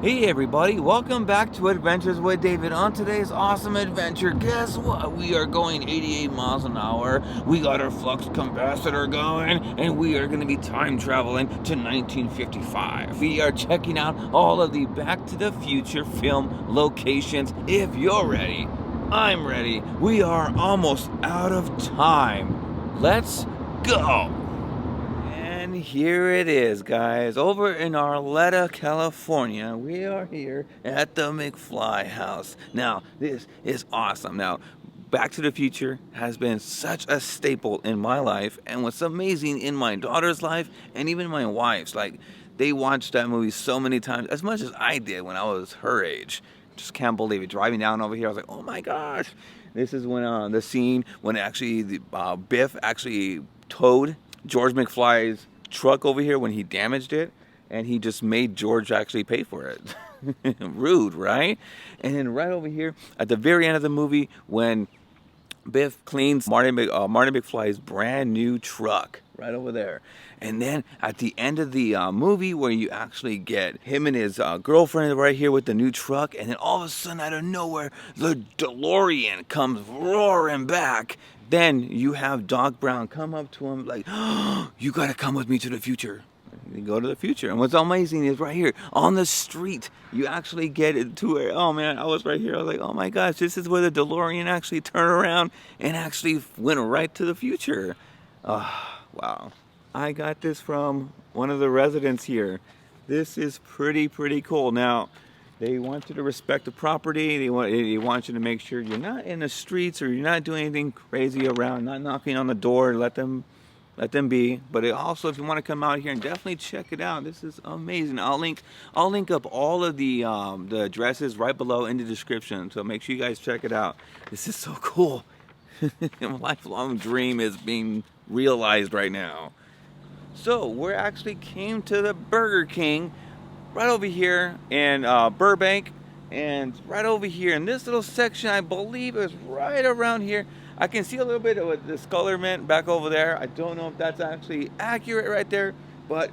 Hey everybody, welcome back to Adventures with David. On today's awesome adventure, guess what? We are going 88 miles an hour. We got our flux capacitor going, and we are going to be time traveling to 1955. We are checking out all of the Back to the Future film locations. If you're ready, I'm ready. We are almost out of time. Let's go! And here it is, guys. Over in Arleta, California, we are here at the McFly house. Now, this is awesome. Now, Back to the Future has been such a staple in my life, and what's amazing in my daughter's life, and even my wife's. Like, they watched that movie so many times, as much as I did when I was her age. Just can't believe it. Driving down over here, I was like, oh my gosh. This is when the scene when actually Biff actually towed George McFly's truck over here when he damaged it, and he just made George actually pay for it. Rude, right? And then right over here at the very end of the movie when Biff cleans Marty McFly's brand new truck right over there. And then at the end of the movie where you actually get him and his girlfriend right here with the new truck, and then all of a sudden out of nowhere the DeLorean comes roaring back. Then you have Doc Brown come up to him like, oh, you gotta come with me to the future. You go to the future. And what's amazing is right here on the street, you actually get it to where, oh man, I was right here. I was like, oh my gosh, this is where the DeLorean actually turned around and actually went right to the future. Oh, wow. I got this from one of the residents here. This is pretty cool. Now, they want you to respect the property. They want you to make sure you're not in the streets or you're not doing anything crazy around, not knocking on the door. Let them be. But it also, if you want to come out here and definitely check it out, this is amazing. I'll link up all of the addresses right below in the description. So make sure you guys check it out. This is so cool. My lifelong dream is being realized right now. So we actually came to the Burger King right over here in Burbank, and right over here in this little section, I believe is right around here. I can see a little bit of discolorment back over there. I don't know if that's actually accurate right there, but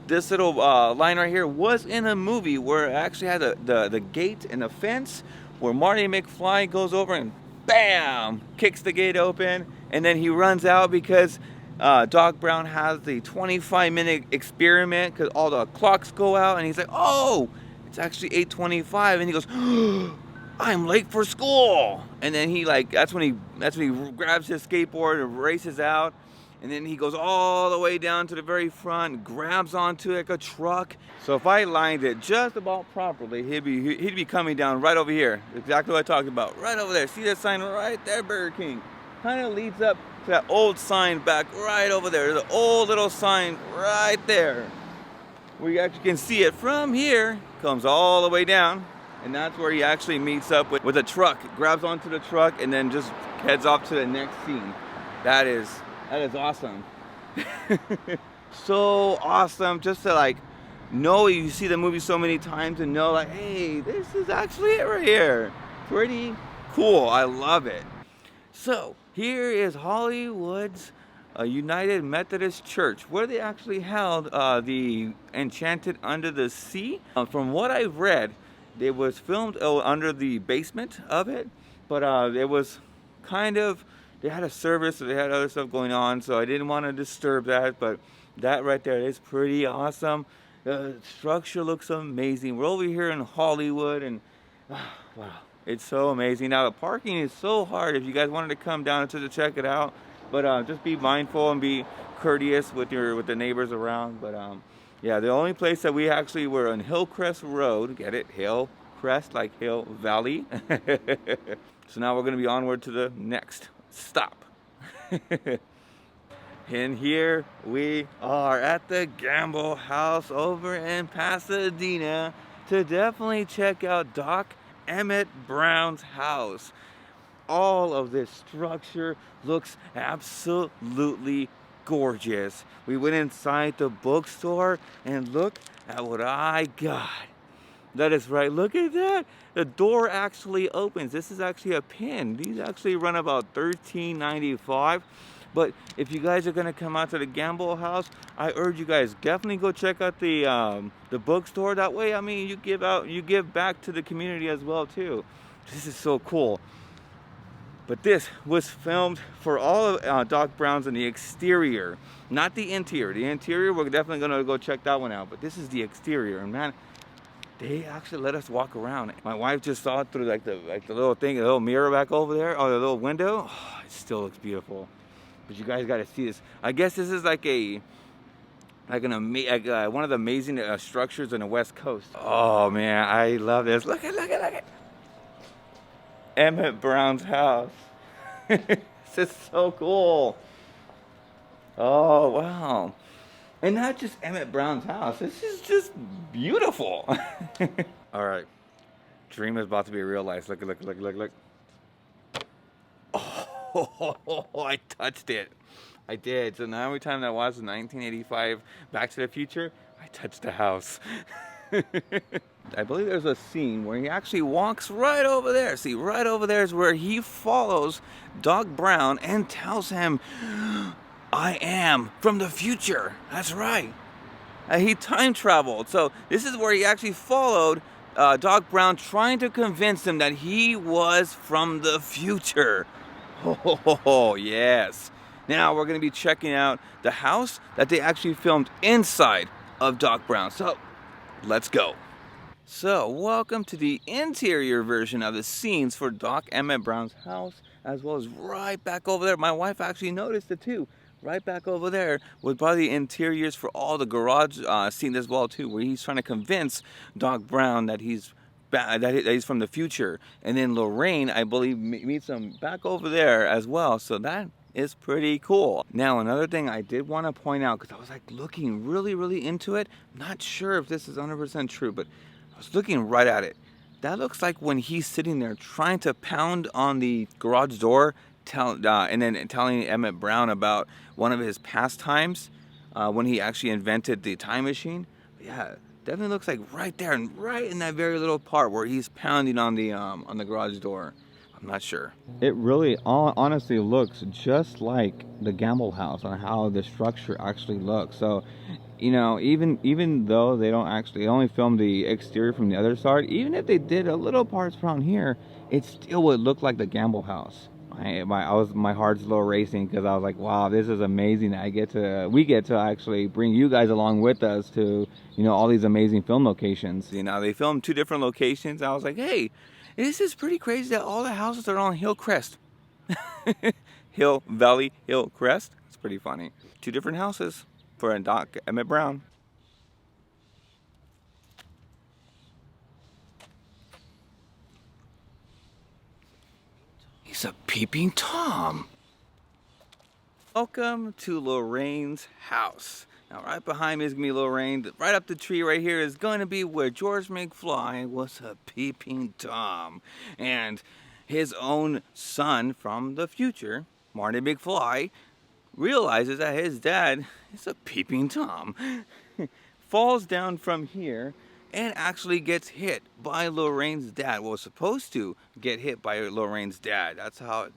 this little line right here was in a movie where it actually had the gate and the fence where Marty McFly goes over and bam, kicks the gate open, and then he runs out because Doc Brown has the 25-minute experiment because all the clocks go out, and he's like, oh, it's actually 8:25, and he goes, oh, I'm late for school. And then he that's when he grabs his skateboard and races out, and then he goes all the way down to the very front, grabs onto like a truck. So if I lined it just about properly, he'd be coming down right over here. Exactly what I talked about, right over there. See that sign right there, Burger King. Kind of leads up to that old sign back right over there. The old little sign right there. We actually can see it from here. Comes all the way down, and that's where he actually meets up with a truck. Grabs onto the truck and then just heads off to the next scene. That is awesome. So awesome just to know you see the movie so many times and know hey, this is actually it right here. Pretty cool. I love it. So here is Hollywood's United Methodist Church, where they actually held the Enchanted Under the Sea. From what I've read, it was filmed under the basement of it, but it was they had a service, so they had other stuff going on, so I didn't want to disturb that, but that right there is pretty awesome. The structure looks amazing. We're over here in Hollywood, and wow. It's so amazing. Now the parking is so hard if you guys wanted to come down to check it out, but just be mindful and be courteous with the neighbors around. But yeah, the only place that we actually were on Hillcrest Road. Get it? Hillcrest, like Hill Valley. So now we're gonna be onward to the next stop. And here we are at the Gamble House over in Pasadena to definitely check out Doc Emmett Brown's house. All of this structure looks absolutely gorgeous. We went inside the bookstore and look at what I got. That is right, look at that. The door actually opens. This is actually a pin. These actually run about $13.95. But if you guys are gonna come out to the Gamble House, I urge you guys definitely go check out the bookstore. That way, I mean, you give back to the community as well too. This is so cool. But this was filmed for all of Doc Brown's in the exterior, not the interior. The interior, we're definitely gonna go check that one out. But this is the exterior, and man, they actually let us walk around. My wife just saw it through like the little thing, the little mirror back over there, or the little window. Oh, it still looks beautiful. But you guys got to see this. I guess this is like one of the amazing structures on the West Coast. Oh man, I love this. Look at Emmett Brown's house. This is so cool. Oh wow. And not just Emmett Brown's house. This is just beautiful. All right. Dream is about to be realized. Look. Oh, I touched it. I did. So now every time that was 1985 Back to the Future, I touched the house. I believe there's a scene where he actually walks right over there. See, right over there is where he follows Doc Brown and tells him, I am from the future. That's right. He time traveled. So this is where he actually followed Doc Brown, trying to convince him that he was from the future. Oh, yes. Now we're going to be checking out the house that they actually filmed inside of Doc Brown. So let's go. So welcome to the interior version of the scenes for Doc Emmett Brown's house, as well as right back over there. My wife actually noticed it too. Right back over there was probably the interiors for all the garage scene as well too, where he's trying to convince Doc Brown that he's from the future. And then Lorraine, I believe, meets him back over there as well. So that is pretty cool. Now another thing I did want to point out, because I was like looking really into it, not sure if this is 100% true, but I was looking right at it. That looks like when he's sitting there trying to pound on the garage door, and then telling Emmett Brown about one of his pastimes when he actually invented the time machine. Yeah, definitely looks like right there, and right in that very little part where he's pounding on the garage door. I'm not sure. It really honestly looks just like the Gamble house on how the structure actually looks. So, you know, even though they only filmed the exterior from the other side, even if they did a little parts around here, it still would look like the Gamble house. My heart's a little racing, because I was like, wow, this is amazing. We get to actually bring you guys along with us to, you know, all these amazing film locations. You know, they filmed 2 different locations. I was like, hey, this is pretty crazy that all the houses are on Hillcrest. Valley Hillcrest. It's pretty funny. 2 different houses for Doc Emmett Brown. He's a peeping Tom. Welcome to Lorraine's house. Now right behind me is going to be Lorraine. Right up the tree right here is going to be where George McFly was a peeping Tom. And his own son from the future, Marty McFly, realizes that his dad is a peeping Tom. Falls down from here and actually gets hit by Lorraine's dad. Well, was supposed to get hit by Lorraine's dad. That's how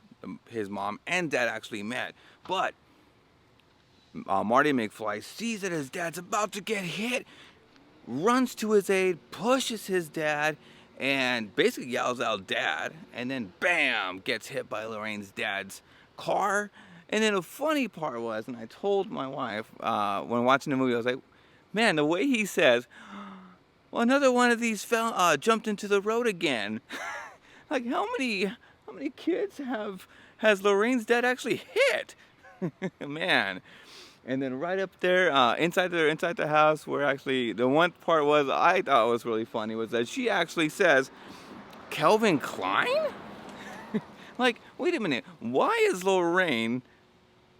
his mom and dad actually met. But Marty McFly sees that his dad's about to get hit, runs to his aid, pushes his dad, and basically yells out, "Dad!" And then bam, gets hit by Lorraine's dad's car. And then the funny part was, and I told my wife when watching the movie, I was like, man, the way he says, well, another one of these jumped into the road again. Like, how many kids has Lorraine's dad actually hit? Man. And then right up there, inside the house, where actually the one part was I thought was really funny was that she actually says, "Calvin Klein?" Like, wait a minute, why is Lorraine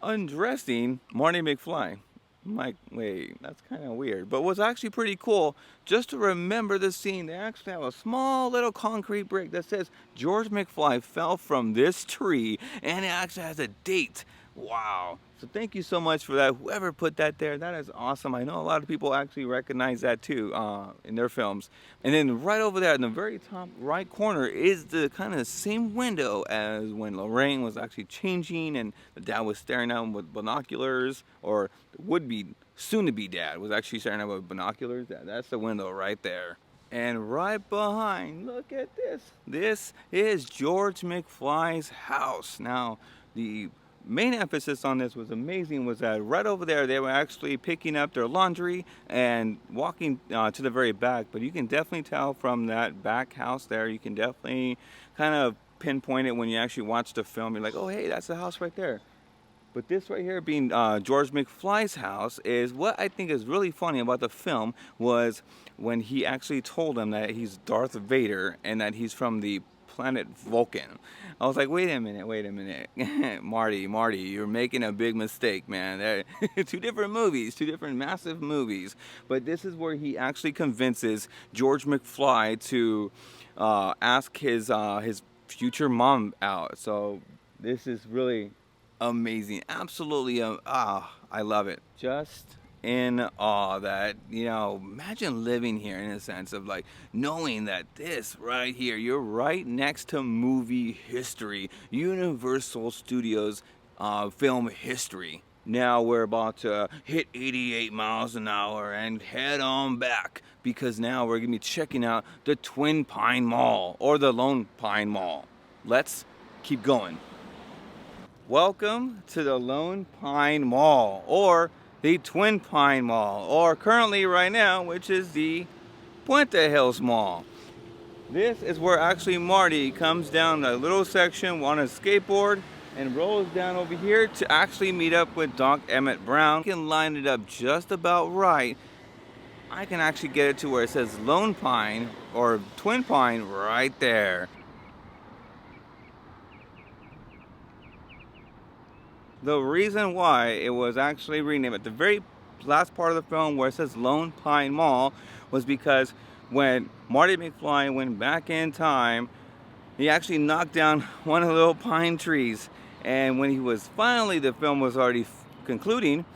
undressing Marty McFly? I'm like, wait, that's kind of weird. But what's actually pretty cool, just to remember the scene, they actually have a small little concrete brick that says George McFly fell from this tree, and it actually has a date. Wow, So thank you so much for that. Whoever put that there, that is awesome. I know a lot of people actually recognize that too in their films. And then right over there in the very top right corner is the kind of same window as when Lorraine was actually changing and the dad was staring at him with binoculars, or would-be, soon-to-be dad was actually staring at him with binoculars. That's the window right there. And right behind, look at this. This is George McFly's house. Now, the main emphasis on this was amazing was that right over there they were actually picking up their laundry and walking to the very back, but you can definitely tell from that back house there, you can definitely kind of pinpoint it when you actually watch the film. You're like, oh hey, that's the house right there. But this right here being George McFly's house is what I think is really funny about the film was when he actually told him that he's Darth Vader and that he's from the planet Vulcan. I was like, wait a minute, Marty, you're making a big mistake, man. Two different movies, two different massive movies. But this is where he actually convinces George McFly to ask his future mom out. So this is really amazing, absolutely. I love it. Just in awe that, you know, imagine living here in a sense of like knowing that this right here, you're right next to movie history, Universal Studios film history. Now we're about to hit 88 miles an hour and head on back because now we're gonna be checking out the Twin Pine Mall or the Lone Pine Mall. Let's keep going. Welcome to the Lone Pine Mall, or the Twin Pine Mall, or currently right now, which is the Puente Hills Mall. This is where actually Marty comes down the little section on a skateboard and rolls down over here to actually meet up with Doc Emmett Brown. You can line it up just about right. I can actually get it to where it says Lone Pine or Twin Pine right there. The reason why it was actually renamed at the very last part of the film where it says Lone Pine Mall was because when Marty McFly went back in time, he actually knocked down one of the little pine trees. And when he was finally, the film was already concluding,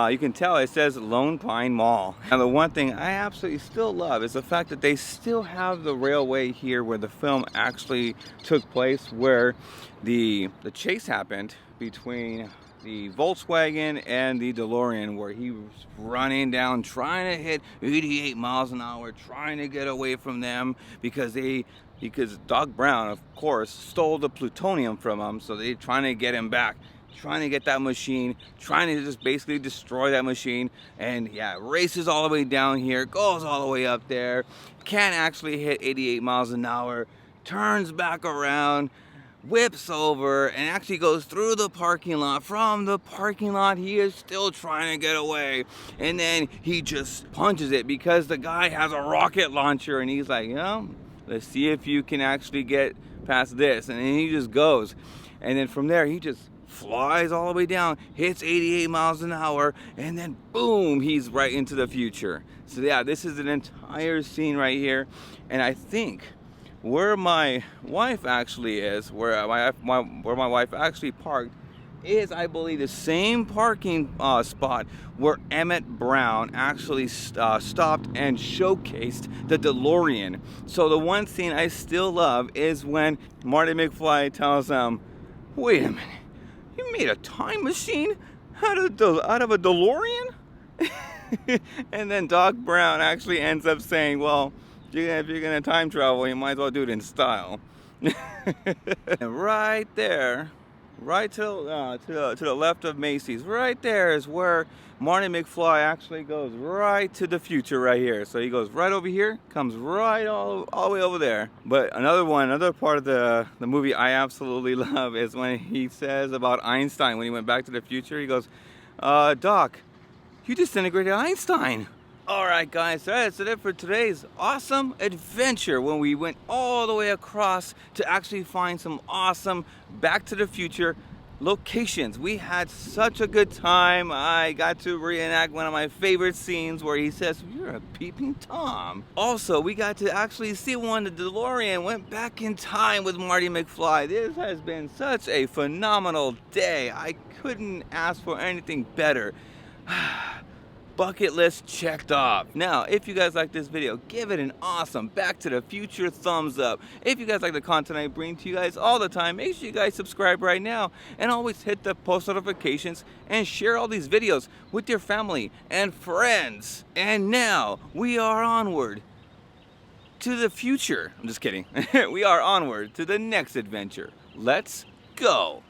you can tell it says Lone Pine Mall. Now the one thing I absolutely still love is the fact that they still have the railway here where the film actually took place, where the chase happened between the Volkswagen and the DeLorean, where he was running down trying to hit 88 miles an hour, trying to get away from them because Doc Brown, of course, stole the plutonium from him, so they're trying to get him back, trying to get that machine, trying to just basically destroy that machine. And yeah, races all the way down here, goes all the way up there, can't actually hit 88 miles an hour, turns back around, whips over, and actually goes through the parking lot. From the parking lot, he is still trying to get away, and then he just punches it because the guy has a rocket launcher, and he's like, you know, let's see if you can actually get past this. And then he just goes, and then from there he just flies all the way down, hits 88 miles an hour, and then boom, he's right into the future. So yeah, this is an entire scene right here. And I think where my wife actually is, where my wife actually parked, is, I believe, the same parking spot where Emmett Brown actually stopped and showcased the DeLorean. So the one scene I still love is when Marty McFly tells him, wait a minute, you made a time machine out of a DeLorean? And then Doc Brown actually ends up saying, well, if you're gonna time travel, you might as well do it in style. And right there, right to the left of Macy's, right there is where Marty McFly actually goes right to the future right here. So he goes right over here, comes right all the way over there. But another part of the movie I absolutely love is when he says about Einstein, when he went back to the future, he goes, Doc, you disintegrated Einstein. Alright guys, so that's it for today's awesome adventure when we went all the way across to actually find some awesome Back to the Future locations. We had such a good time. I got to reenact one of my favorite scenes where he says, "You're a peeping Tom." Also, we got to actually see when the DeLorean went back in time with Marty McFly. This has been such a phenomenal day. I couldn't ask for anything better. Bucket list checked off. Now, if you guys like this video, give it an awesome Back to the Future thumbs up. If you guys like the content I bring to you guys all the time, make sure you guys subscribe right now and always hit the post notifications and share all these videos with your family and friends. And now we are onward to the future. I'm just kidding. We are onward to the next adventure. Let's go.